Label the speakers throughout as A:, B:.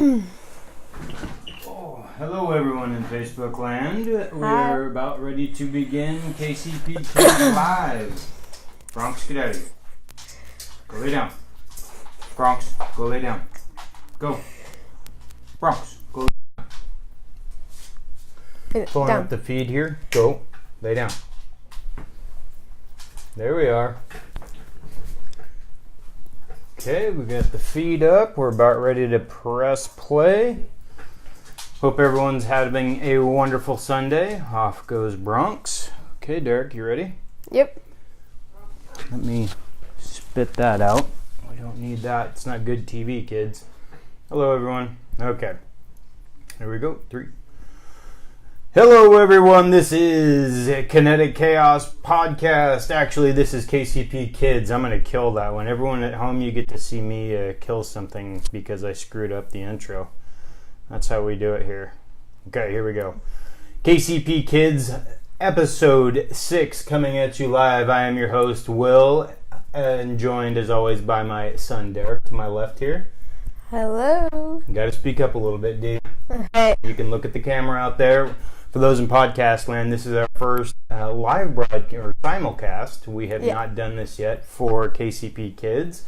A: Oh, hello everyone in Facebook land. We're about ready to begin KCP Kids Live. Bronx, get out of here. Go lay down. Bronx, go lay down. Go. Bronx, go lay down. Pulling up the feed here. Go. Lay down. There we are. Okay, we got the feed up. We're about ready to press play. Hope everyone's having a wonderful Sunday. Off goes Bronx. Okay, Derek, you ready?
B: Yep.
A: Let me spit that out. We don't need that. It's not good TV, kids. Hello, everyone. Okay. Here we go. 3. Hello, everyone. This is Kinetic Chaos Podcast. Actually, this is KCP Kids. I'm going to kill that one. Everyone at home, you get to see me kill something because I screwed up the intro. That's how we do it here. Okay, here we go. KCP Kids, episode 6, coming at you live. I am your host, Will, and joined, as always, by my son, Derek, to my left here.
B: Hello.
A: You got to speak up a little bit, D.
B: Hey.
A: You can look at the camera out there. For those in podcast land, this is our first live broadcast or simulcast. We have not done this yet for KCP Kids.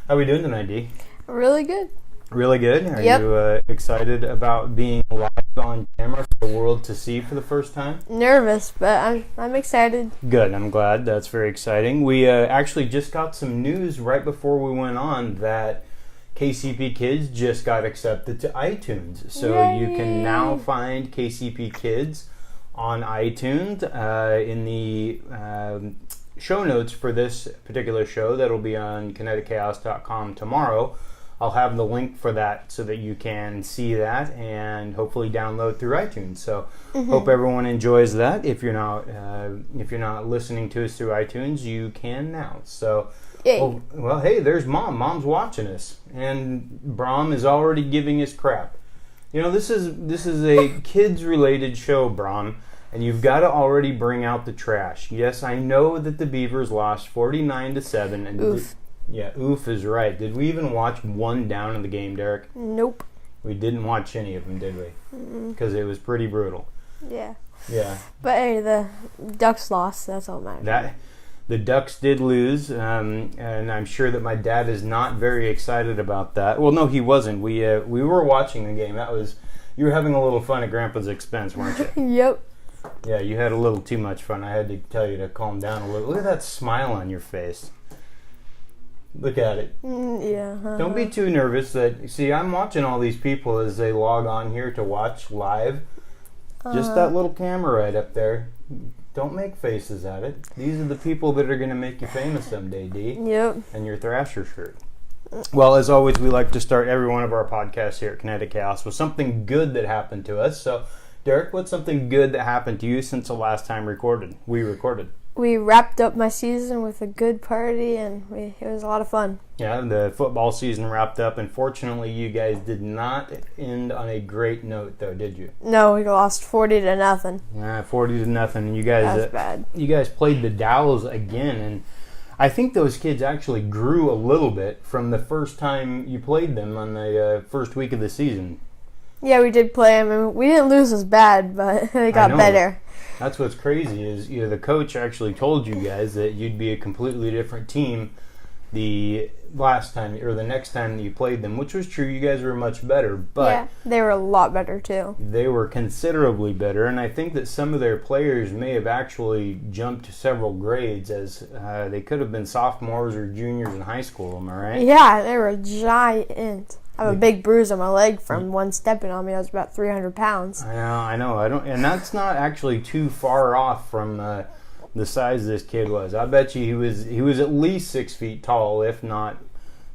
A: How are we doing tonight, D?
B: Really good.
A: Really good? Are you excited about being live on camera for the world to see for the first time?
B: Nervous, but I'm excited.
A: Good. I'm glad. That's very exciting. We actually just got some news right before we went on that KCP Kids just got accepted to iTunes. So
B: Yay.
A: You can now find KCP Kids on iTunes. In the show notes for this particular show that'll be on kineticchaos.com tomorrow, I'll have the link for that so that you can see that and hopefully download through iTunes. So hope everyone enjoys that. If you're not listening to us through iTunes, you can now. So well, hey, there's Mom. Mom's watching us, and Brom is already giving us crap. You know, this is a kids-related show, Brom, and you've got to already bring out the trash. Yes, I know that the Beavers lost 49-7, and
B: oof.
A: Oof is right. Did we even watch one down in the game, Derek?
B: Nope.
A: We didn't watch any of them, did we? Because it was pretty brutal.
B: Yeah.
A: Yeah.
B: But hey, the Ducks lost. That's all that matters.
A: The Ducks did lose, and I'm sure that my dad is not very excited about that. Well, no, he wasn't. We were watching the game. You were having a little fun at Grandpa's expense, weren't you?
B: Yep.
A: Yeah, you had a little too much fun. I had to tell you to calm down a little. Look at that smile on your face. Look at it.
B: Yeah.
A: Don't be too nervous. See, I'm watching all these people as they log on here to watch live. Just that little camera right up there. Don't make faces at it. These are the people that are going to make you famous someday, D.
B: Yep.
A: And your Thrasher shirt. Well, as always, we like to start every one of our podcasts here at Kinetic Chaos with something good that happened to us. So, Derek, what's something good that happened to you since the last time we recorded?
B: We wrapped up my season with a good party, and it was a lot of fun.
A: Yeah, the football season wrapped up. Unfortunately, you guys did not end on a great note, though, did you?
B: No, we lost 40-0.
A: Yeah, 40-0. And you guys,
B: that's bad.
A: You guys played the Dows again, and I think those kids actually grew a little bit from the first time you played them on the first week of the season.
B: Yeah, we did play them, and we didn't lose as bad, but they got better.
A: That's what's crazy is the coach actually told you guys that you'd be a completely different team the last time or the next time that you played them, which was true. You guys were much better, but
B: yeah, they were a lot better too.
A: They were considerably better, and I think that some of their players may have actually jumped several grades as they could have been sophomores or juniors in high school. Am I right?
B: Yeah, they were giant. I have a big bruise on my leg from one stepping on me. I was about 300 pounds.
A: I know. And that's not actually too far off from the size this kid was. I bet you he was at least 6 feet tall, if not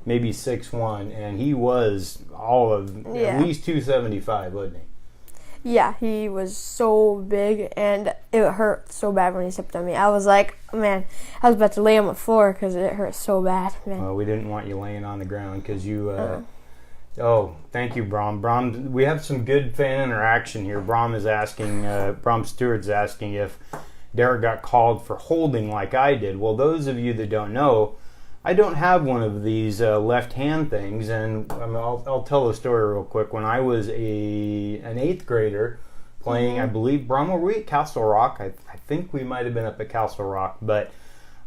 A: maybe 6'1", and he was at least 275, wasn't he?
B: Yeah, he was so big, and it hurt so bad when he stepped on me. I was like, man, I was about to lay on the floor because it hurt so bad, man.
A: Well, we didn't want you laying on the ground because you... Oh, thank you, Brom. Brom, we have some good fan interaction here. Brom Stewart's asking if Derek got called for holding like I did. Well, those of you that don't know, I don't have one of these left hand things, and I'll tell a story real quick. When I was an 8th grader playing, I believe, Brahma, were we at Castle Rock? I think we might have been up at Castle Rock, but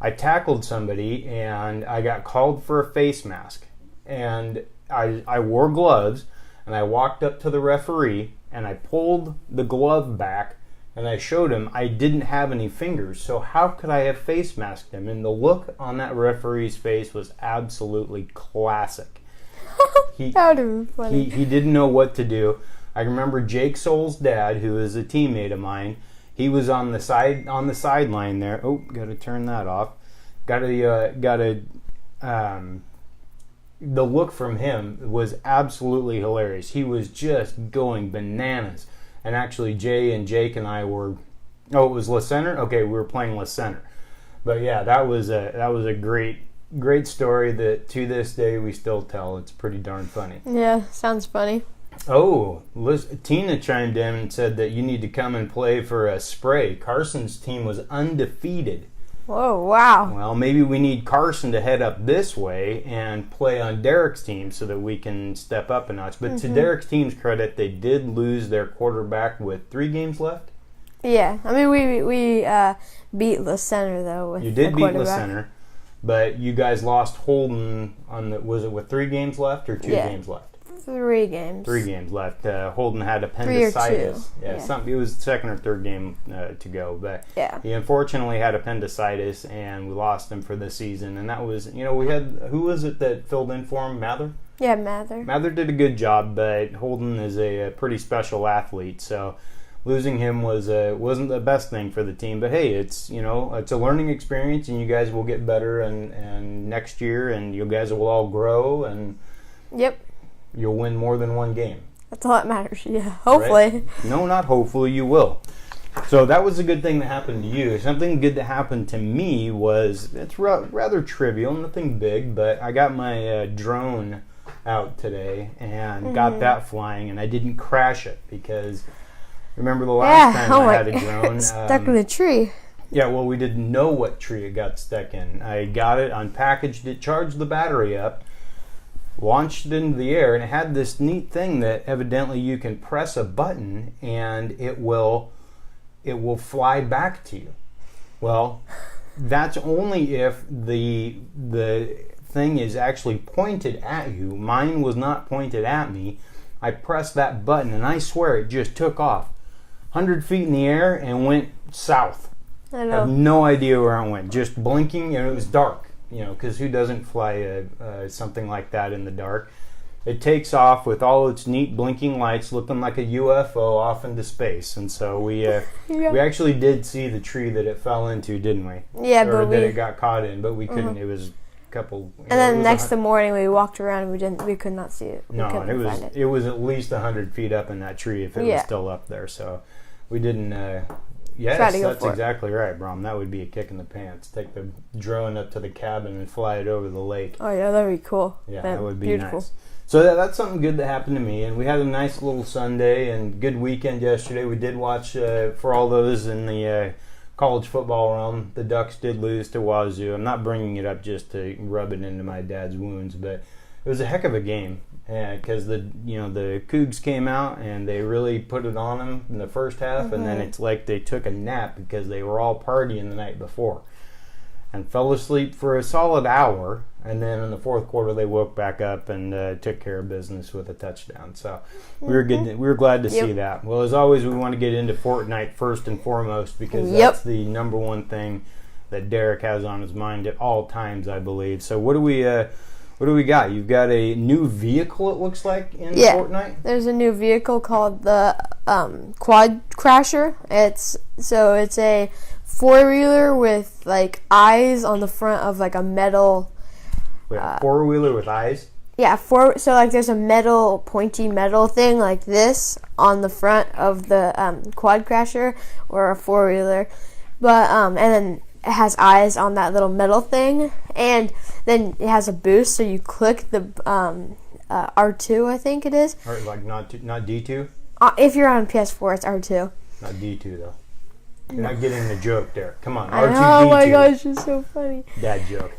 A: I tackled somebody and I got called for a face mask. And I wore gloves, and I walked up to the referee and I pulled the glove back and I showed him I didn't have any fingers, so how could I have face masked him? And the look on that referee's face was absolutely classic.
B: That would have been funny.
A: He didn't know what to do. I remember Jake Soul's dad, who is a teammate of mine. He was on the sideline there. Oh, got to turn that off. The look from him was absolutely hilarious. He was just going bananas. And actually, Jake and I were. Oh, it was Le Center. Okay, we were playing Le Center. But yeah, that was a great story that to this day we still tell. It's pretty darn funny.
B: Yeah, sounds funny.
A: Oh, Tina chimed in and said that you need to come and play for a spray. Carson's team was undefeated.
B: Whoa, wow.
A: Well, maybe we need Carson to head up this way and play on Derek's team so that we can step up a notch. But to Derek's team's credit, they did lose their quarterback with 3 games left.
B: Yeah, I mean, we beat Le Center, though, with
A: You did
B: the
A: beat Le
B: quarterback.
A: Center, but you guys lost Holden was it with 3 games left or 2 games left?
B: 3 games.
A: 3 games left. Holden had
B: 3 or 2.
A: appendicitis.
B: Yeah.
A: It was the 2nd or 3rd game to go, but
B: Yeah.
A: he unfortunately had appendicitis, and we lost him for the season. And that was, we had, who was it that filled in for him? Mather?
B: Yeah, Mather.
A: Mather did a good job, but Holden is a pretty special athlete, so losing him wasn't the best thing for the team. But hey, it's it's a learning experience, and you guys will get better and next year, and you guys will all grow, and
B: Yep.
A: you'll win more than 1 game.
B: That's all that matters. Yeah, hopefully.
A: Right? No, not hopefully, you will. So that was a good thing that happened to you. Something good that happened to me was, it's rather trivial, nothing big, but I got my drone out today and got that flying, and I didn't crash it because remember the last time I had a drone?
B: Stuck in a tree.
A: Yeah, well, we didn't know what tree it got stuck in. I got it, unpackaged it, charged the battery up, launched it into the air, and it had this neat thing that evidently you can press a button and it will fly back to you. Well, that's only if the thing is actually pointed at you. Mine was not pointed at me. I pressed that button and I swear it just took off 100 feet in the air and went south.
B: I
A: I have
B: know.
A: no idea where I went. Just blinking, and it was dark. Because who doesn't fly something like that in the dark? It takes off with all its neat blinking lights, looking like a UFO off into space. And so we actually did see the tree that it fell into, didn't we?
B: Yeah,
A: or
B: but
A: that it got caught in, but we couldn't. It was a couple.
B: And then next morning we walked around and we could not see it.
A: No, it was at least 100 feet up in that tree if it was still up there. So we didn't. Yes, that's exactly right, Brom. That would be a kick in the pants. Take the drone up to the cabin and fly it over the lake.
B: Oh yeah, that'd be cool.
A: Yeah, that would be nice. So that's something good that happened to me, and we had a nice little Sunday and good weekend yesterday. We did watch, for all those in the college football realm, the Ducks did lose to Wazoo. I'm not bringing it up just to rub it into my dad's wounds, but it was a heck of a game. Because the Cougs came out and they really put it on them in the first half, and then it's like they took a nap because they were all partying the night before, and fell asleep for a solid hour. And then in the 4th quarter, they woke back up and took care of business with a touchdown. So we were good. We were glad to see that. Well, as always, we want to get into Fortnite first and foremost because that's the number one thing that Derek has on his mind at all times, I believe. So what do we got? You've got a new vehicle, it looks like, in Fortnite?
B: There's a new vehicle called the Quad Crasher. It's a 4-wheeler with like eyes on the front of like a metal.
A: Wait, 4-wheeler with eyes?
B: Yeah, so like there's a pointy metal thing like this on the front of the Quad Crasher or a 4-wheeler, but and then it has eyes on that little metal thing, and then it has a boost, so you click the R2, I think it is.
A: Or like not D2?
B: If you're on PS4, it's R2.
A: Not D2, though. You're not getting the joke there. Come on,
B: I
A: R2,
B: know,
A: D2.
B: oh my gosh, it's so funny.
A: Dad joke.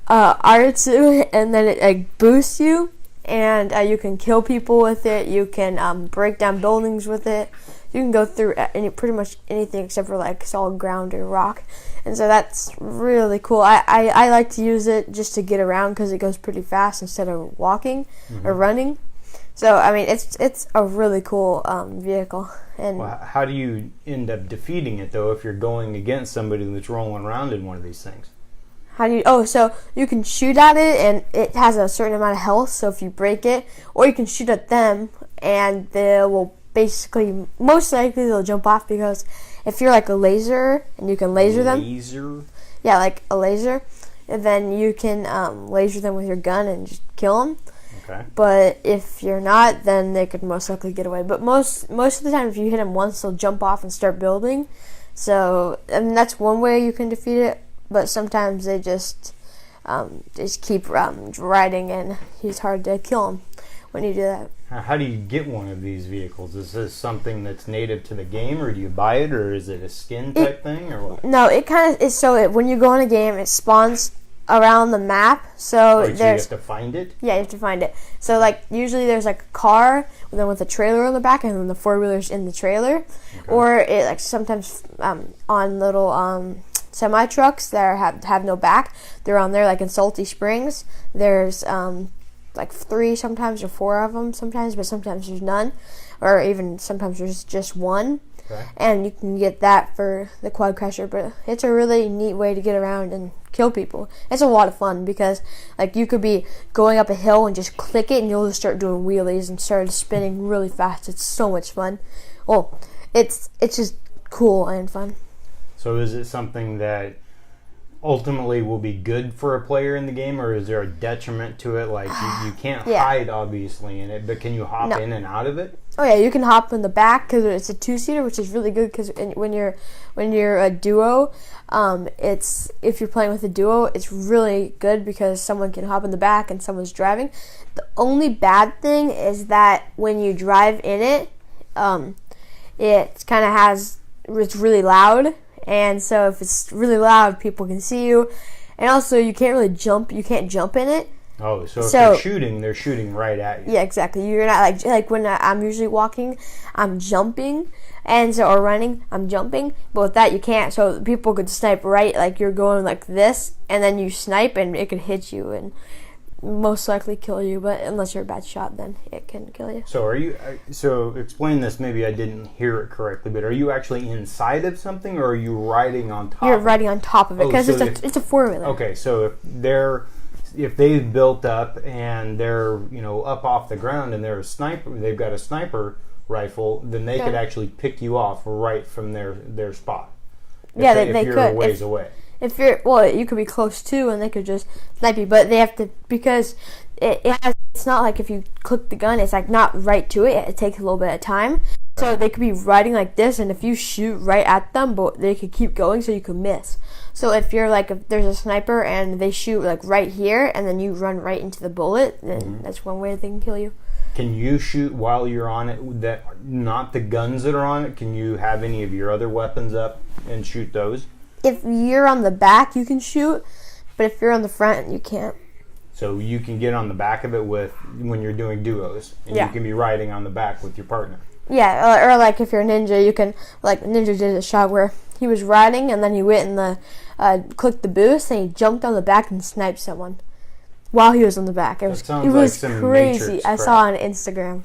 B: Aritsu, and then it like boosts you, and you can kill people with it. You can break down buildings with it. You can go through pretty much anything except for like solid ground or rock, and so that's really cool. I like to use it just to get around because it goes pretty fast instead of walking or running. So I mean, it's a really cool vehicle. And
A: well, how do you end up defeating it though if you're going against somebody that's rolling around in one of these things?
B: So you can shoot at it, and it has a certain amount of health, so if you break it, or you can shoot at them, and they will basically, most likely they'll jump off, because if you're like a laser, and you can laser them.
A: Laser?
B: Yeah, like a laser, and then you can laser them with your gun and just kill them.
A: Okay.
B: But if you're not, then they could most likely get away. But most of the time, if you hit them once, they'll jump off and start building. So, and that's one way you can defeat it. But sometimes they just keep riding, and it's hard to kill them when you do that.
A: How do you get one of these vehicles? Is this something that's native to the game, or do you buy it, or is it a skin type thing, or what?
B: No, it kind of is. So when you go in a game, it spawns around the map. So
A: you have to find it?
B: Yeah, you have to find it. So like usually there's like a car, and then with a trailer on the back, and then the 4-wheeler's in the trailer. Okay. Or it like sometimes on little semi trucks that have no back. They're on there, like in Salty Springs. There's like 3 sometimes, or 4 of them sometimes, but sometimes there's none, or even sometimes there's just one. Okay. And you can get that for the Quad Crasher, but it's a really neat way to get around and kill people. It's a lot of fun because like you could be going up a hill and just click it, and you'll just start doing wheelies and start spinning really fast. It's so much fun. Well, it's just cool and fun.
A: So is it something that ultimately will be good for a player in the game, or is there a detriment to it? Like you can't hide obviously in it, but can you hop in and out of it?
B: Oh yeah, you can hop in the back because it's a 2-seater, which is really good because when you're a duo, if you're playing with a duo, it's really good because someone can hop in the back and someone's driving. The only bad thing is that when you drive in it, it's really loud. And so if it's really loud, people can see you. And also, you can't really jump. You can't jump in it.
A: Oh, so if they're shooting right at you.
B: Yeah, exactly. You're not like when I'm usually walking, I'm jumping. And so, or running, I'm jumping. But with that, you can't. So people could snipe right, like you're going like this. And then you snipe, and it could hit you and most likely kill you. But unless you're a bad shot, then it can kill you.
A: So explain this. Maybe I didn't hear it correctly, but are you actually inside of something, or are you riding on top?
B: You're riding on top of it because it's a 4-wheeler.
A: Okay, so if they've built up and they're up off the ground and they're a sniper, they've got a sniper rifle, then they could actually pick you off right from their spot. If you're a ways away.
B: If you could be close too, and they could just snipe you. But they have to, because it's not like if you click the gun, it's like not right to it. It takes a little bit of time. So they could be riding like this, and if you shoot right at them, but they could keep going, so you could miss. So if there's a sniper and they shoot like right here, and then you run right into the bullet, then that's one way they can kill you.
A: Can you shoot while you're on it? That not the guns that are on it. Can you have any of your other weapons up and shoot those?
B: If you're on the back, you can shoot, but if you're on the front, you can't.
A: So you can get on the back of it when you're doing duos, and you can be riding on the back with your partner.
B: Yeah, or like if you're a ninja, you can, like Ninja did a shot where he was riding, and then he went and clicked the boost, and he jumped on the back and sniped someone while he was on the back. It was crazy. I saw on Instagram.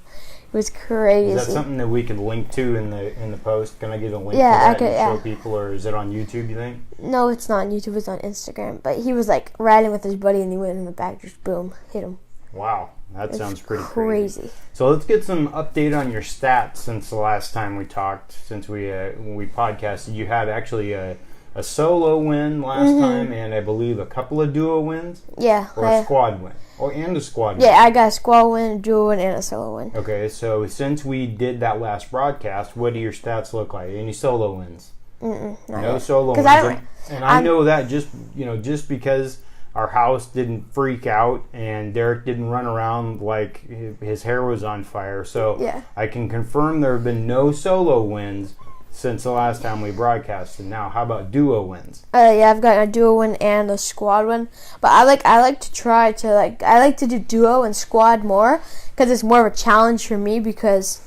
B: It was crazy.
A: Is that something that we could link to in the post? Can I get a link to that and show people, or is it on YouTube, you think?
B: No, it's not on YouTube. It's on Instagram. But he was like riding with his buddy, and he went in the back, just boom, hit him.
A: Wow, that sounds pretty
B: crazy.
A: So let's get some update on your stats since the last time we talked. Since when we podcasted, you had actually a solo win last time, and I believe a couple of duo wins.
B: Yeah,
A: or a squad win. And a squad win.
B: Yeah, I got a squad win, a duo win, and a solo win.
A: Okay, so since we did that last broadcast, what do your stats look like? Any solo wins? No solo wins. I know that just because our house didn't freak out and Derek didn't run around like his hair was on fire. So I can confirm there have been no solo wins, since the last time we broadcasted. Now, how about duo wins?
B: Yeah, I've got a duo win and a squad win. But I like to do duo and squad more because it's more of a challenge for me because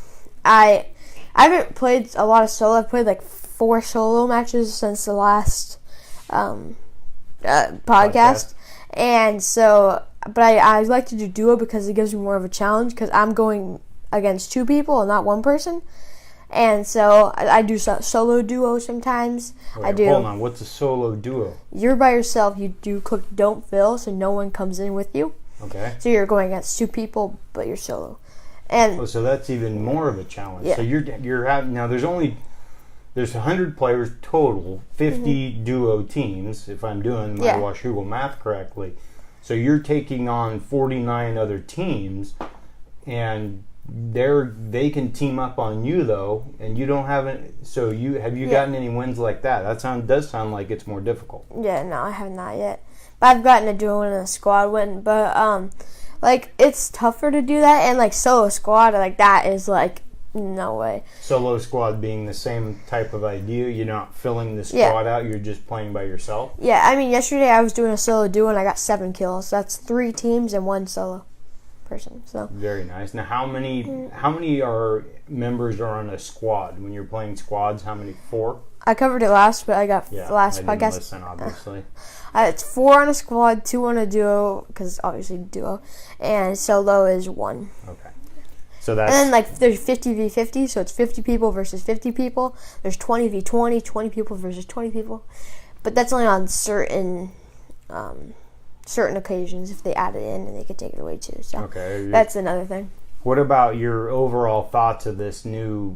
B: I haven't played a lot of solo. I've played like 4 solo matches since the last podcast. And so, but I like to do duo because it gives me more of a challenge because I'm going against 2 people and not 1 person. And so I do solo duo sometimes.
A: Wait, hold on. What's a solo duo?
B: You're by yourself. You do click don't fill, so no one comes in with you.
A: Okay.
B: So you're going against 2 people, but you're solo. And
A: so that's even more of a challenge.
B: Yeah.
A: So you're having now. There's 100 players total, 50 duo teams. If I'm doing my Washougal math correctly, so you're taking on 49 other teams, and they can team up on you though, and you don't have any. So have you gotten any wins like that? That does sound like it's more difficult.
B: Yeah, no, I have not yet. But I've gotten a duo and a squad win. But like it's tougher to do that, and like solo squad like that is like no way.
A: Solo squad being the same type of idea. You're not filling the squad out. You're just playing by yourself.
B: Yeah, I mean yesterday I was doing a solo duo and I got 7 kills. That's 3 teams and 1 solo person. So
A: very nice. Now, how many are members are on a squad when you're playing squads? How many? 4.
B: I covered it last, but I got the last
A: I didn't
B: podcast.
A: Listen, obviously.
B: It's 4 on a squad, 2 on a duo, because obviously duo, and solo is 1.
A: Okay. So that's...
B: And then like there's 50v50, so it's 50 people versus 50 people. There's 20v20, 20 people versus 20 people, but that's only on certain occasions. If they add it in, and they can take it away too. So that's another thing.
A: What about your overall thoughts of this new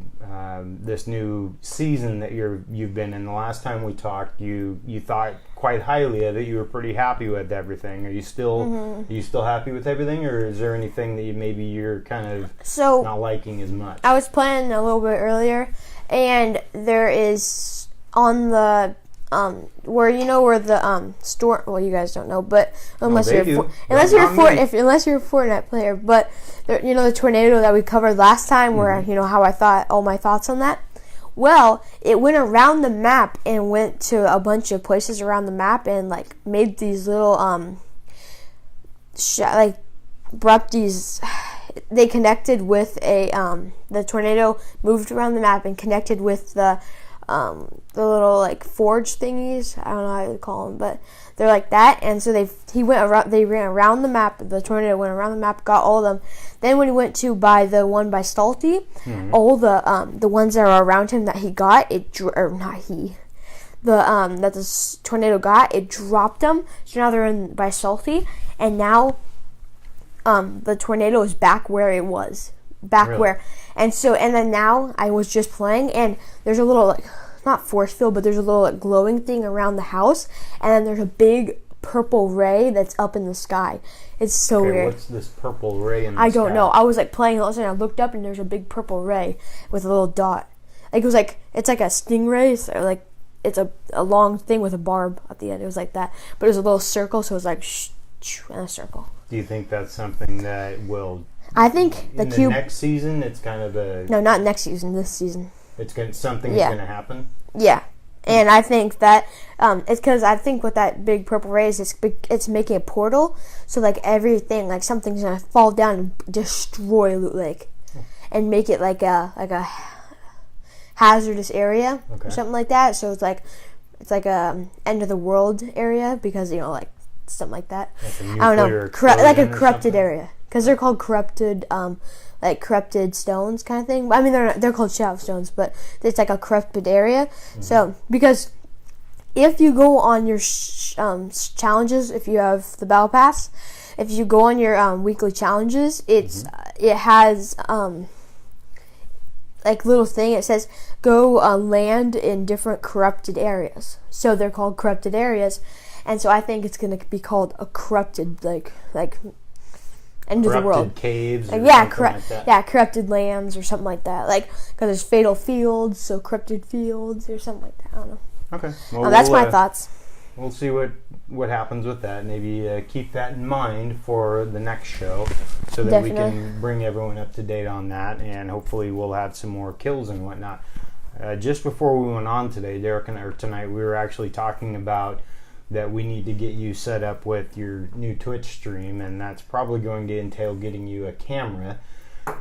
A: season that you've been in? The last time we talked, you thought quite highly of it. You were pretty happy with everything. Are you still happy with everything, or is there anything that you're kind of not liking as much?
B: I was playing a little bit earlier, and there is on the where the store. Well, you guys don't know, but unless you're a Fortnite player, but there, the tornado that we covered last time, where how I thought all my thoughts on that. Well, it went around the map and went to a bunch of places around the map and like made these little brought these. They connected with the tornado moved around the map and connected with the little like forge thingies. I don't know how to call them, but they're like that. And so they ran around the map. The tornado went around the map, got all of them. Then when he went to buy the one by Salty, all the ones that are around him that he got, that the tornado got, it dropped them. So now they're in by Salty, and now the tornado is back where it was. And then now I was just playing, and there's a little like not force field, but there's a little like glowing thing around the house, and then there's a big purple ray that's up in the sky. It's so weird.
A: What's this purple ray in the sky?
B: I don't know. I was like playing, all of a sudden I looked up and there's a big purple ray with a little dot. Like it was like it's like a stingray, so like it's a long thing with a barb at the end. It was like that, but it was a little circle, so it was like and a circle.
A: Do you think that's something that will?
B: I think
A: in the next season, it's kind of a...
B: No, not next season, this season.
A: Something's going to happen?
B: Yeah. And I think that, it's because I think with that big purple ray is it's making a portal, so like everything, like something's going to fall down and destroy Loot Lake. And make it like a hazardous area or something like that. So it's like a end of the world area because, like something like that.
A: Like
B: I don't know. Like a corrupted area. Because they're called corrupted, like corrupted stones kind of thing. I mean, they're called shadow stones, but it's like a corrupted area. So, because if you go on your challenges, if you have the battle pass, if you go on your weekly challenges, it has like little thing. It says go land in different corrupted areas. So they're called corrupted areas, and so I think it's gonna be called a corrupted like. End of the world.
A: Caves.
B: Corrupted lands or something like that. Like, because there's fatal fields, so corrupted fields or something like that. I don't know.
A: Okay. Well,
B: that's my thoughts.
A: We'll see what happens with that. Maybe keep that in mind for the next show so that we can bring everyone up to date on that, and hopefully we'll have some more kills and whatnot. just before we went on today, tonight, we were actually talking about that we need to get you set up with your new Twitch stream, and that's probably going to entail getting you a camera.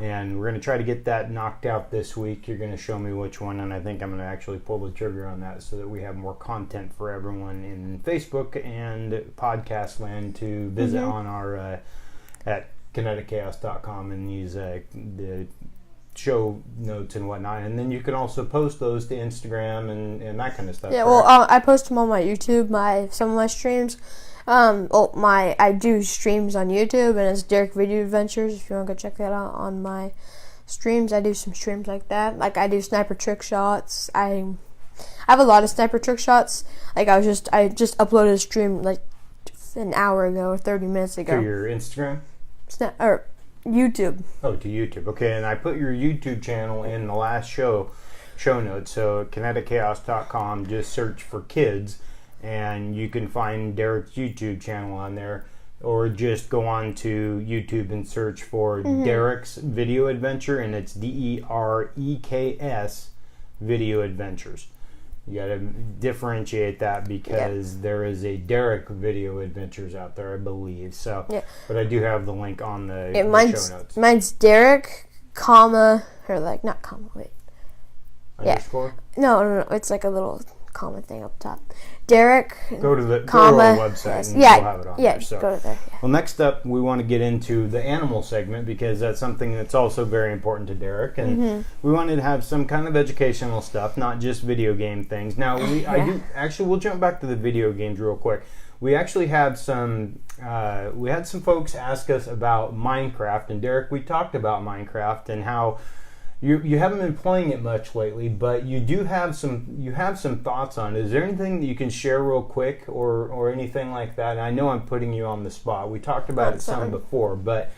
A: And we're going to try to get that knocked out this week. You're going to show me which one, and I think I'm going to actually pull the trigger on that so that we have more content for everyone in Facebook and podcast land to visit on our at kineticchaos.com and use the show notes and whatnot. And then you can also post those to Instagram and that kind of stuff.
B: Yeah, well, I post them on my YouTube, some of my streams. I do streams on YouTube, and it's Derek Video Adventures. If you want to go check that out on my streams, I do some streams like that. Like, I do sniper trick shots. I have a lot of sniper trick shots. Like, I just uploaded a stream like an hour ago or 30 minutes ago.
A: To your Instagram?
B: Or YouTube.
A: Oh, to YouTube. Okay, and I put your YouTube channel in the last show notes. So kineticchaos.com, just search for kids, and you can find Derek's YouTube channel on there, or just go on to YouTube and search for Derek's Video Adventure, and it's DEREKS Video Adventures. You got to differentiate that because there is a Derek Video Adventures out there, I believe. So, but I do have the link on the show notes.
B: Mine's Derek, comma, or like not comma. Wait.
A: Underscore?
B: No. It's like a little comma thing up top. Derek.
A: Go to our website and we'll have it on there. So.
B: Go to there. Yeah.
A: Well, next up, we want to get into the animal segment because that's something that's also very important to Derek, and we wanted to have some kind of educational stuff, not just video game things. Now, we'll jump back to the video games real quick. We actually had some folks ask us about Minecraft, and Derek, we talked about Minecraft and how you haven't been playing it much lately, but you have some thoughts on it. Is there anything that you can share real quick or anything like that? And I know I'm putting you on the spot. We talked about it some before, but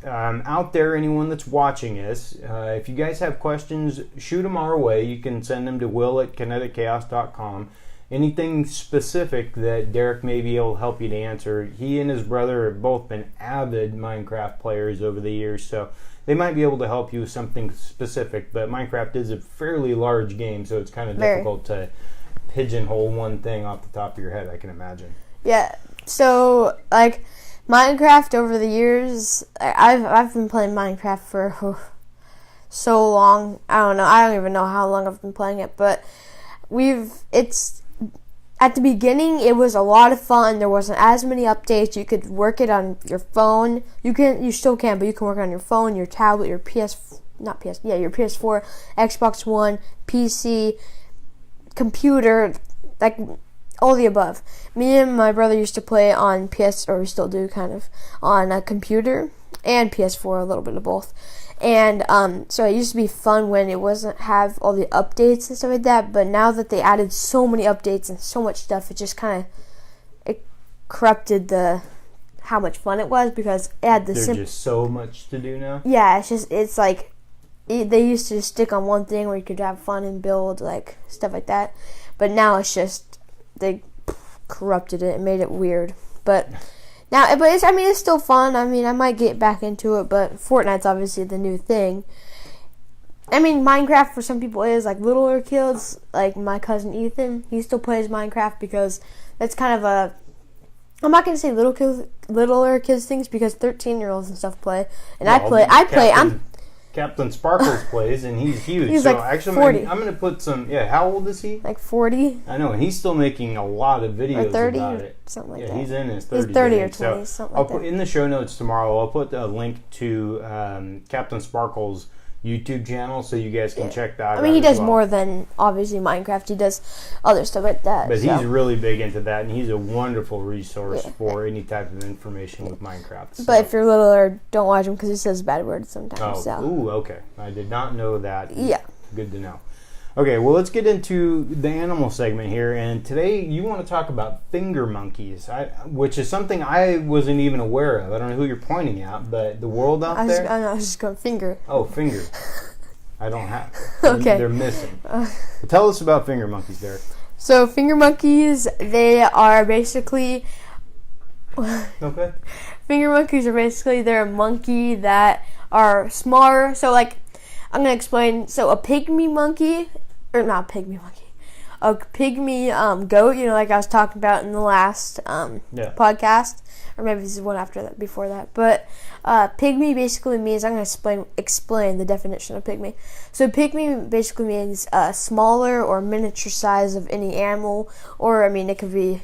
A: out there, anyone that's watching us, if you guys have questions, shoot them our way. You can send them to will@kineticchaos.com. Anything specific that Derek may be able to help you to answer. He and his brother have both been avid Minecraft players over the years, so they might be able to help you with something specific, but Minecraft is a fairly large game, so it's kind of difficult to pigeonhole one thing off the top of your head, I can imagine. Yeah,
B: so, like, Minecraft over the years, I've been playing Minecraft for so long. I don't even know how long I've been playing it, but at the beginning, it was a lot of fun. There wasn't as many updates. You could work it on your phone. You still can, but you can work it on your phone, your tablet, your PS4, Xbox One, PC, computer, like all the above. Me and my brother used to play on or we still do kind of, on a computer and PS4, a little bit of both. And so it used to be fun when it wasn't have all the updates and stuff like that. But now that they added so many updates and so much stuff, it just kind of corrupted how much fun it was because it had
A: There's just so much to do now.
B: Yeah, it's like they used to stick on one thing where you could have fun and build like stuff like that. But now it's just they corrupted it and made it weird. But it's still fun. I mean, I might get back into it, but Fortnite's obviously the new thing. I mean, Minecraft for some people is like littler kids, like my cousin Ethan. He still plays Minecraft because that's kind of I'm not gonna say littler kids things because 13-year-olds and stuff play, and
A: Captain Sparkles plays, and he's huge.
B: He's
A: so
B: like
A: actually,
B: 40.
A: I'm going to put some. Yeah, how old is he?
B: Like 40.
A: I know, and he's still making a lot of videos
B: or 30
A: about
B: or
A: it.
B: Something like that.
A: Yeah, he's in his 30s.
B: He's 30 or 20,
A: so
B: something
A: I'll
B: like
A: put
B: that.
A: in the show notes tomorrow. I'll put a link to Captain Sparkles' YouTube channel so you guys can check that out.
B: I mean, he does more than obviously Minecraft. He does other stuff like that.
A: But he's really big into that, and he's a wonderful resource for any type of information with Minecraft. So.
B: But if you're littler, don't watch him because he says bad words sometimes.
A: Okay. I did not know that.
B: Yeah.
A: Good to know. Okay, well, let's get into the animal segment here. And today you want to talk about finger monkeys, which is something I wasn't even aware of. I don't know who you're pointing at, but the world out there?
B: I was just going finger.
A: Oh, finger. I don't have.
B: Okay.
A: They're missing. Tell us about finger monkeys, Derek.
B: So finger monkeys, they are basically...
A: Okay.
B: Finger monkeys are basically, they're a monkey that are smaller. So, like, I'm going to explain. So, a pygmy monkey or not pygmy monkey, a pygmy goat. You know, like I was talking about in the last podcast, or maybe this is one after that, before that. But pygmy basically means, I'm going to explain the definition of pygmy. So pygmy basically means smaller or miniature size of any animal, or I mean it could be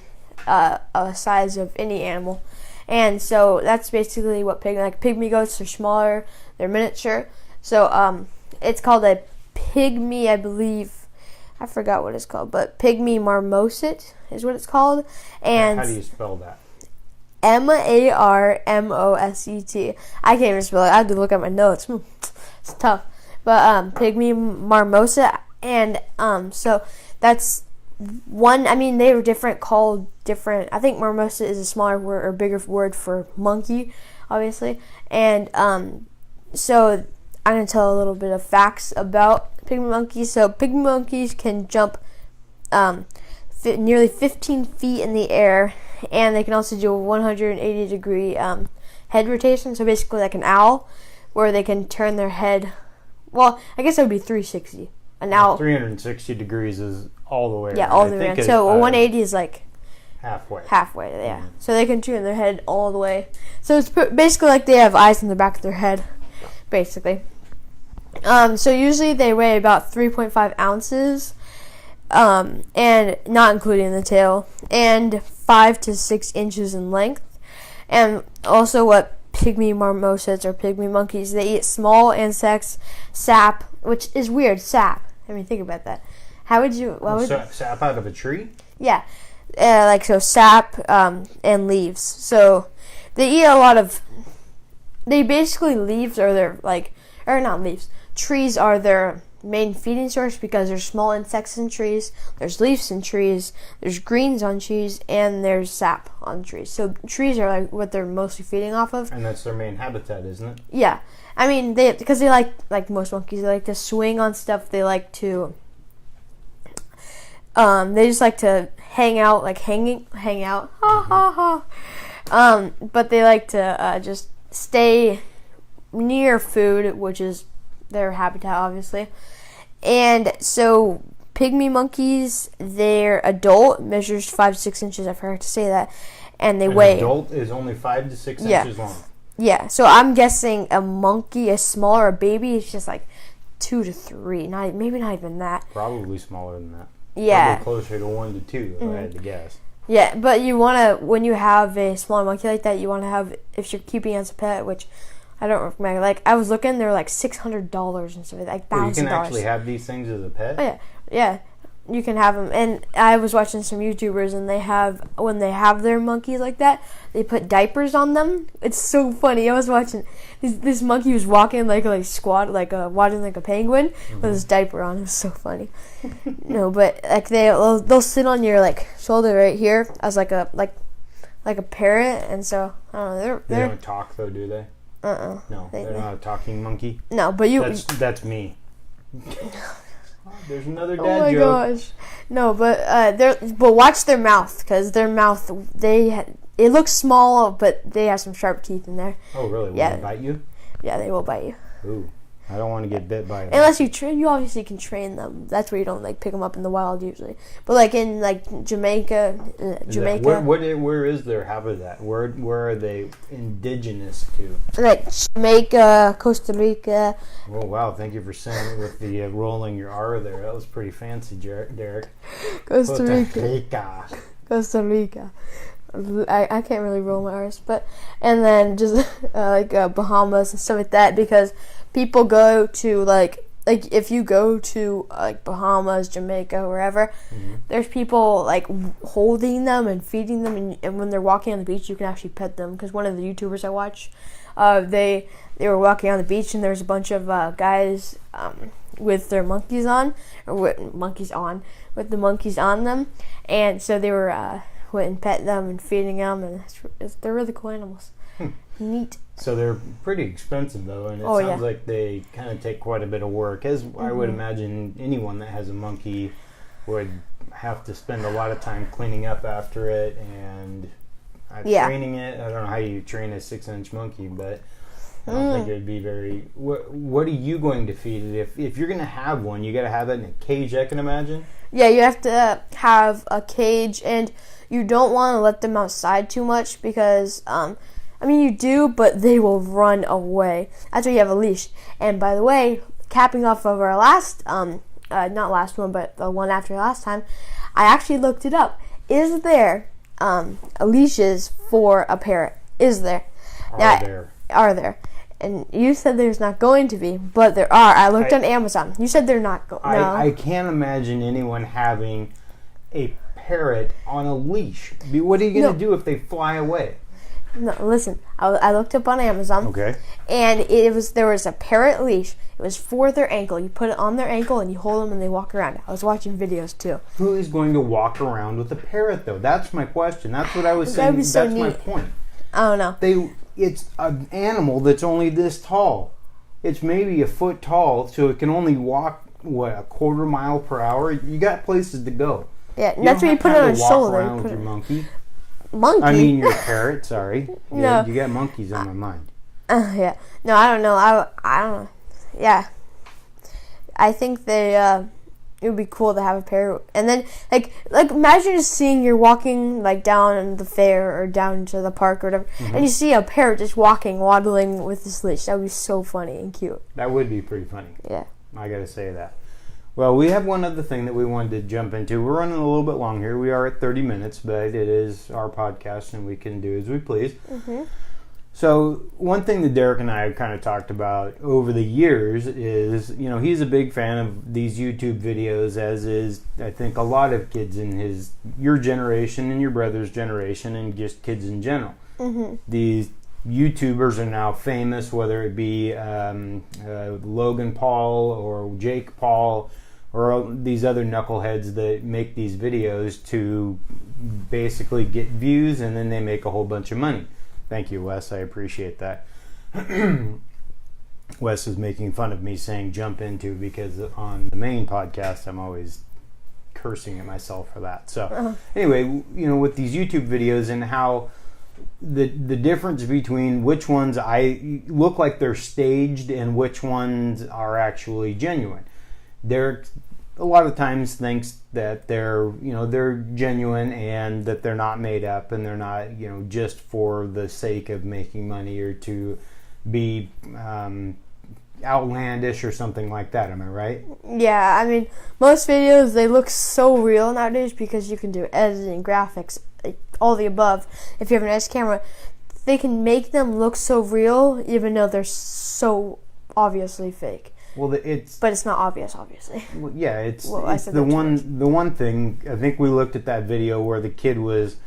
B: a size of any animal. And so that's basically what pygmy goats are smaller, they're miniature. So it's called a pygmy, I believe. I forgot what it's called, but pygmy marmoset is what it's called. And
A: how do you spell that?
B: Marmoset. I can't even spell it. I had to look at my notes. It's tough. But pygmy marmoset, and so that's one. I mean, they were called different. I think marmoset is a smaller word or bigger word for monkey, obviously. And so I'm going to tell a little bit of facts about pygmy monkeys. So pygmy monkeys can jump nearly 15 feet in the air, and they can also do a 180-degree head rotation. So basically like an owl, where they can turn their head. Well, I guess that would be 360. An owl.
A: 360 degrees is all the way around.
B: Yeah, all the way around. So a 180 is like
A: halfway.
B: Halfway, yeah. Mm-hmm. So they can turn their head all the way. So it's basically like they have eyes in the back of their head, basically. So usually they weigh about 3.5 ounces, and not including the tail, and 5 to 6 inches in length. And also what pygmy marmosets or pygmy monkeys, they eat small insects, sap, which is weird, sap. I mean, think about that. How would you...
A: Sap out of a tree?
B: Yeah. Sap and leaves. So they eat a lot of... They basically, leaves are their, or not leaves. Trees are their main feeding source because there's small insects in trees, there's leaves in trees, there's greens on trees, and there's sap on trees. So trees are what they're mostly feeding off of. And
A: that's their main habitat, isn't it?
B: Yeah. I mean, because they like most monkeys, they like to swing on stuff. They like to, they just like to hang out, hang out, ha ha ha. But they like to just stay near food, which is their habitat, obviously. And so pygmy monkeys, their adult measures 5 to 6 inches. I forgot to say that. And they weigh...
A: adult is only 5 to 6 inches long.
B: Yeah, so I'm guessing a monkey is smaller. A baby is just 2 to 3. Maybe not even that.
A: Probably smaller than that.
B: Yeah.
A: Probably closer to 1 to 2, if I had to guess.
B: Yeah, but you want to, when you have a smaller monkey like that, you want to have, if you're keeping it as a pet, which I don't recommend. I was looking, they're $600 and stuff, $1,000.
A: You can actually have these things as a pet?
B: Oh, yeah. You can have them. And I was watching some YouTubers, and when they have their monkeys like that, they put diapers on them. It's so funny. I was watching, this monkey was walking watching like a penguin with his diaper on. It was so funny. No, but they'll sit on your shoulder right here as like a parrot, and so I don't know.
A: They don't talk though, do they? No, they're not a talking monkey.
B: No, but
A: that's me. There's another dad joke.
B: Oh my gosh. No, but watch their mouth, because their mouth, it looks small, but they have some sharp teeth in there.
A: Oh really? Will they bite you?
B: Yeah, they will bite you.
A: Ooh, I don't want to get bit by them.
B: Unless you obviously can train them. That's where you don't pick them up in the wild usually. But in Jamaica.
A: Where is their habitat? Where are they indigenous to?
B: Jamaica, Costa Rica.
A: Oh wow! Thank you for saying it with the rolling your R there. That was pretty fancy, Derek.
B: Costa Rica. I can't really roll my R's, and then just Bahamas and stuff like that, because people go to if you go to Bahamas, Jamaica, wherever, there's people holding them and feeding them, and when they're walking on the beach, you can actually pet them. Because one of the YouTubers I watch, they were walking on the beach, and there's a bunch of guys with their monkeys on, with the monkeys on them, and so they were went and pet them and feeding them, and they're really cool animals. Neat.
A: So they're pretty expensive though, and it sounds like they kind of take quite a bit of work, as I would imagine anyone that has a monkey would have to spend a lot of time cleaning up after it and training it. I don't know how you train a 6-inch monkey, but I don't think it'd be very. What are you going to feed it? If you're going to have one, you got to have it in a cage, I can imagine.
B: Yeah, you have to have a cage, and you don't want to let them outside too much because, you do, but they will run away. That's why you have a leash. And by the way, capping off of our last, not last one, but the one after last time, I actually looked it up. Is there leashes for a parrot? Is there? Are there? And you said there's not going to be, but there are. I looked on Amazon. You said they're not going. No.
A: I can't imagine anyone having a parrot on a leash. What are you going to do if they fly away?
B: No, listen. I looked up on Amazon.
A: Okay.
B: And there was a parrot leash. It was for their ankle. You put it on their ankle and you hold them and they walk around. I was watching videos too.
A: Who is going to walk around with a parrot though? That's my question. That's what I was saying.
B: That'd be so
A: That's
B: neat.
A: my point.
B: I don't know.
A: It's an animal that's only this tall. It's maybe a foot tall, so it can only walk, a quarter mile per hour? You got places to go.
B: Yeah, that's where you put it on his shoulder.
A: Walk around with your monkey.
B: Monkey?
A: I mean your parrot, sorry.
B: No.
A: You got monkeys on my mind.
B: Yeah. No, I don't know. I don't know. Yeah. I think it would be cool to have a parrot. And then, like imagine just seeing you're walking, down the fair or down to the park or whatever, and you see a parrot just waddling with this leash. That would be so funny and cute.
A: That would be pretty funny.
B: Yeah.
A: I got to say that. Well, we have one other thing that we wanted to jump into. We're running a little bit long here. We are at 30 minutes, but it is our podcast, and we can do as we please. Mm-hmm. So one thing that Derek and I have kind of talked about over the years is, he's a big fan of these YouTube videos, as is, I think, a lot of kids in your generation and your brother's generation and just kids in general. Mm-hmm. These YouTubers are now famous, whether it be Logan Paul or Jake Paul or these other knuckleheads that make these videos to basically get views, and then they make a whole bunch of money. Thank you, Wes. I appreciate that. Wes is making fun of me saying jump into, because on the main podcast I'm always cursing at myself for that. So anyway, with these YouTube videos and how the difference between which ones I look like they're staged and which ones are actually genuine. Derek a lot of times thinks that they're genuine and that they're not made up and they're not just for the sake of making money or to be outlandish or something like that. Am I right?
B: Yeah, most videos, they look so real nowadays because you can do editing, graphics, all the above. If you have a nice camera, they can make them look so real even though they're so obviously fake.
A: Well, but
B: it's not obvious, obviously.
A: Well, yeah, it's the one thing. I think we looked at that video where the kid was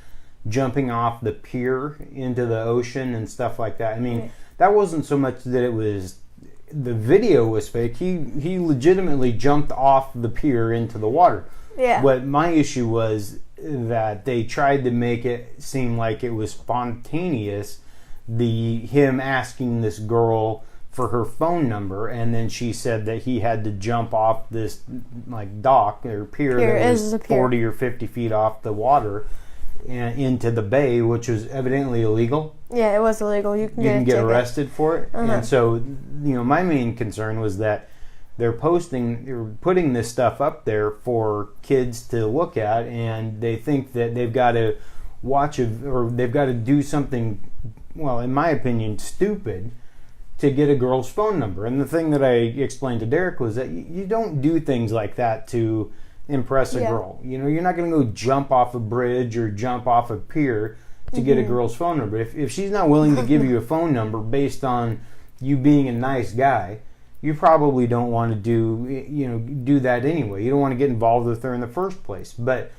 A: jumping off the pier into the ocean and stuff like that. That wasn't so much that it was the video was fake. He legitimately jumped off the pier into the water.
B: Yeah.
A: What my issue was that they tried to make it seem like it was spontaneous. Him asking this girl for her phone number, and then she said that he had to jump off this dock or pier that was 40 or 50 feet off the water and into the bay, which was evidently illegal.
B: Yeah, it was illegal. You can
A: get arrested for it. And so my main concern was that they're putting this stuff up there for kids to look at, and they think that they've got to or they've got to do something, well, in my opinion, stupid to get a girl's phone number. And the thing that I explained to Derek was that you don't do things like that to impress a girl. You're not going to go jump off a bridge or jump off a pier to get a girl's phone number. If she's not willing to give you a phone number based on you being a nice guy, you probably don't want to do that anyway. You don't want to get involved with her in the first place. But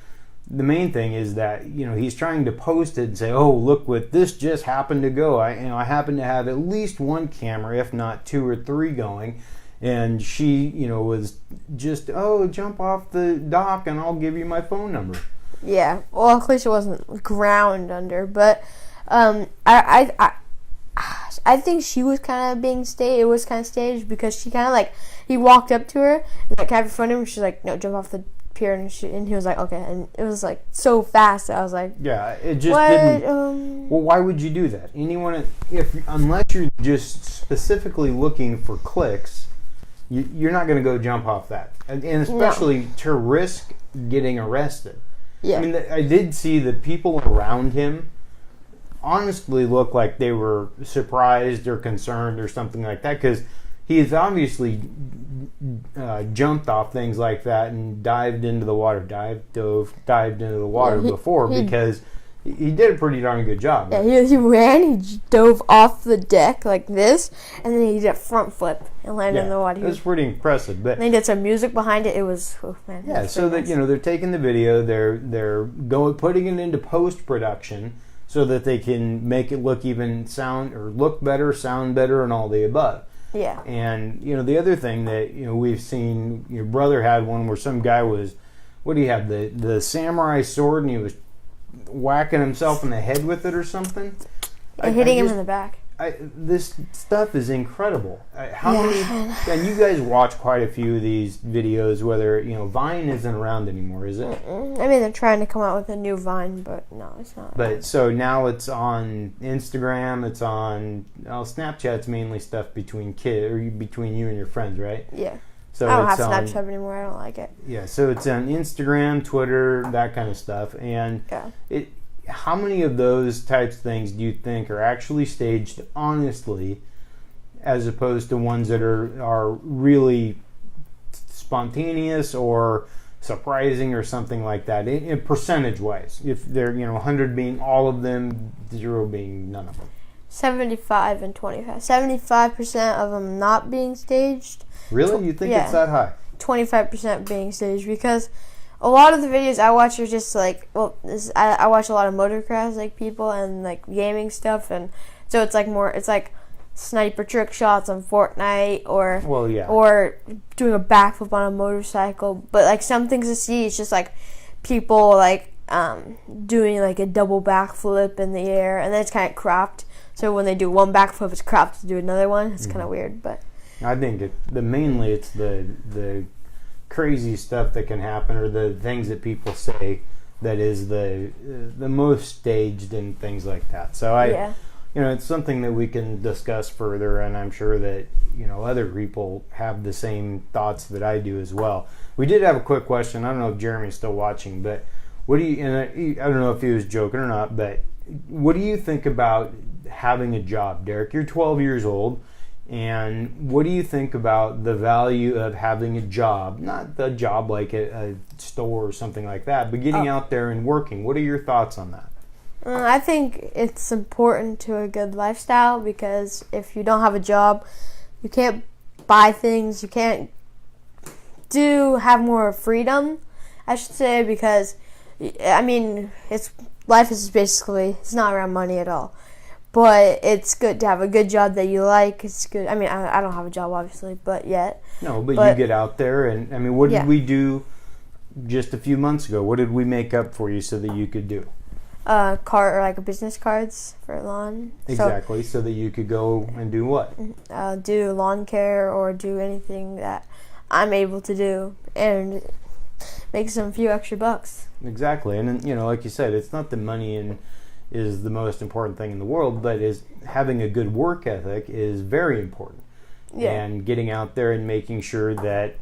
A: the main thing is that he's trying to post it and say, "Oh, look what this just happened to go. I happen to have at least one camera, if not 2 or 3 going, and she was just jump off the dock and I'll give you my phone number."
B: Yeah, well, at least it wasn't ground under, but I think she was kind of being staged. It was kind of staged because she kind of he walked up to her and have your phone number. She's like, "No, jump off the appeared, and he was like, okay, and it was like so fast. I was like,
A: yeah, it just
B: what?
A: didn't. Well, why would you do that? Anyone, unless you're just specifically looking for clicks, you're not going to go jump off that, and especially to risk getting arrested.
B: Yeah.
A: I mean, I did see that people around him honestly looked like they were surprised or concerned or something like that, because he has obviously jumped off things like that and dived into the water, dived into the water before, because he did a pretty darn good job.
B: Yeah, he ran, he dove off the deck like this, and then he did a front flip and landed in the water.
A: It was pretty impressive. But
B: and they did some music behind it. It was, man.
A: Yeah, so that, they're taking the video, they're putting it into post-production so that they can make it look look better, sound better, and all the above.
B: Yeah.
A: And, the other thing that, we've seen, your brother had one where some guy was, what do you have, the samurai sword, and he was whacking himself in the head with it or something?
B: Hitting him in the back.
A: This stuff is incredible. How many, and you guys watch quite a few of these videos, whether, Vine isn't around anymore, is it?
B: I mean, they're trying to come out with a new Vine, but no, it's not.
A: But so now it's on Instagram, it's on, Snapchat's mainly stuff between you and your friends, right?
B: Yeah.
A: So
B: I don't have Snapchat anymore. I don't like it.
A: Yeah, so it's on Instagram, Twitter, that kind of stuff. And how many of those types of things do you think are actually staged honestly, as opposed to ones that are really spontaneous or surprising or something like that, in percentage-wise? If they're, 100 being all of them, 0 being none of them.
B: 75 and 25. 75% of them not being staged.
A: Really? You think it's that high?
B: 25% being staged, because a lot of the videos I watch are just like, I watch a lot of motocross like people and like gaming stuff, and so it's like sniper trick shots on Fortnite or doing a backflip on a motorcycle. But like some things to see, it's just like people like doing like a double backflip in the air, and then it's kind of cropped. So when they do one backflip, it's cropped to do another one. It's kind of weird, but I
A: think mainly it's the crazy stuff that can happen, or the things that people say that is the most staged and things like that. So it's something that we can discuss further, and I'm sure that other people have the same thoughts that I do as well. We did have a quick question. I don't know if Jeremy's still watching, but what do you? And I don't know if he was joking or not, but what do you think about having a job, Derek? You're 12 years old. And what do you think about the value of having a job? Not the job like a store or something like that, but getting out there and working. What are your thoughts on that?
B: I think it's important to a good lifestyle, because if you don't have a job, you can't buy things. You can't have more freedom, I should say, because, I mean, life is basically, it's not around money at all. But it's good to have a good job that you like. It's good. I mean, I don't have a job, obviously, but yet.
A: No, but you get out there, and I mean, what did we do just a few months ago? What did we make up for you so that you could do?
B: Business cards for lawn.
A: Exactly, so that you could go and do what?
B: Do lawn care or do anything that I'm able to do and make some few extra bucks.
A: Exactly, and like you said, it's not the money is the most important thing in the world, but having a good work ethic is very important. Yeah. And getting out there and making sure that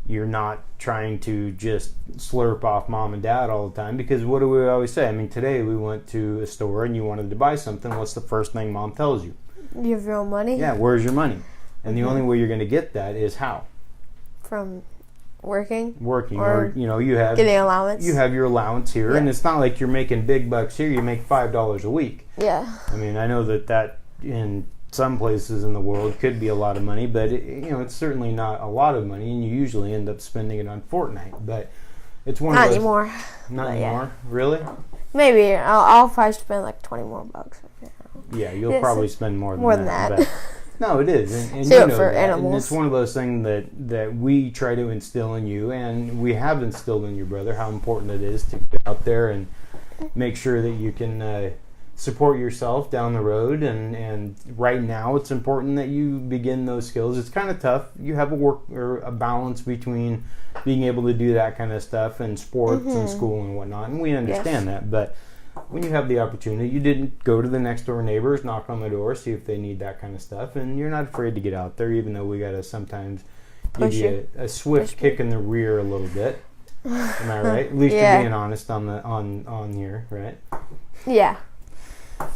A: you're not trying to just slurp off mom and dad all the time, because what do we always say? I mean, today we went to a store and you wanted to buy something. What's the first thing mom tells you?
B: You have your own money?
A: Yeah, where's your money? And the only way you're going to get that is how?
B: From working,
A: or you have
B: getting allowance.
A: You have your allowance here, and it's not like you're making big bucks here. You make $5 a week.
B: Yeah.
A: I mean, I know that in some places in the world could be a lot of money, but it's certainly not a lot of money, and you usually end up spending it on Fortnite. But it's one of those.
B: Anymore.
A: Not anymore. Really?
B: Maybe I'll probably spend like $20 more bucks.
A: Yeah, you'll probably spend more than
B: that.
A: But no, it is, and
B: you know for animals.
A: And it's one of those things that we try to instill in you, and we have instilled in your brother, how important it is to get out there and make sure that you can support yourself down the road, and right now it's important that you begin those skills. It's kind of tough. You have a balance between being able to do that kind of stuff and sports and school and whatnot, and we understand that. But when you have the opportunity, you didn't go to the next door neighbors, knock on the door, see if they need that kind of stuff, and you're not afraid to get out there, even though we gotta sometimes give you a swift kick in the rear a little bit. Am I right? At least you're being honest on here, right?
B: Yeah.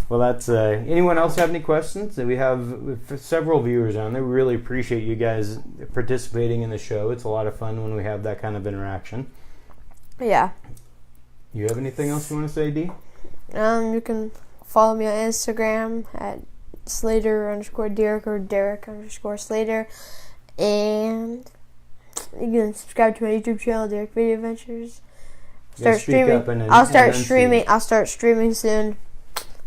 A: Well, that's anyone else have any questions? We have several viewers on there. We really appreciate you guys participating in the show. It's a lot of fun when we have that kind of interaction.
B: Yeah.
A: You have anything else you want to say, Dee?
B: You can follow me on Instagram at Slater_Derek or Derek_Slater, and you can subscribe to my YouTube channel, Derek Video Adventures. Start streaming. I'll start streaming soon.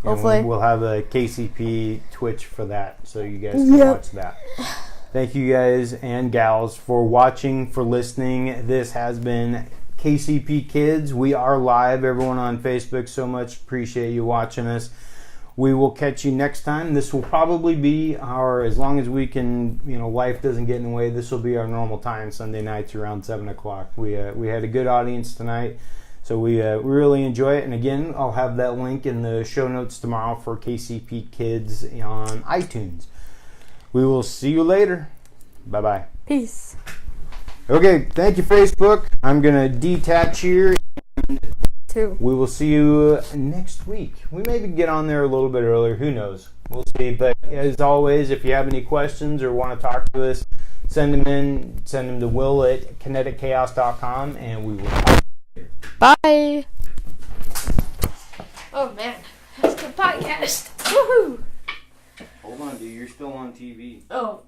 B: Hopefully.
A: We'll have a KCP Twitch for that, so you guys can watch that. Thank you guys and gals for watching, for listening. This has been KCP Kids. We are live, everyone on Facebook. So much appreciate you watching us. We will catch you next time. This will probably be as long as we can, life doesn't get in the way, this will be our normal time, Sunday nights around 7 o'clock. We had a good audience tonight, so we really enjoy it. And again, I'll have that link in the show notes tomorrow for KCP Kids on iTunes. We will see you later. Bye-bye.
B: Peace.
A: Okay, thank you, Facebook. I'm going to detach here. We will see you next week. We maybe get on there a little bit earlier. Who knows? We'll see. But as always, if you have any questions or want to talk to us, send them to will@kineticchaos.com, and we will talk to you.
B: Bye. Oh, man. That's the podcast. Woohoo.
A: Hold on, dude. You're still on TV.
B: Oh.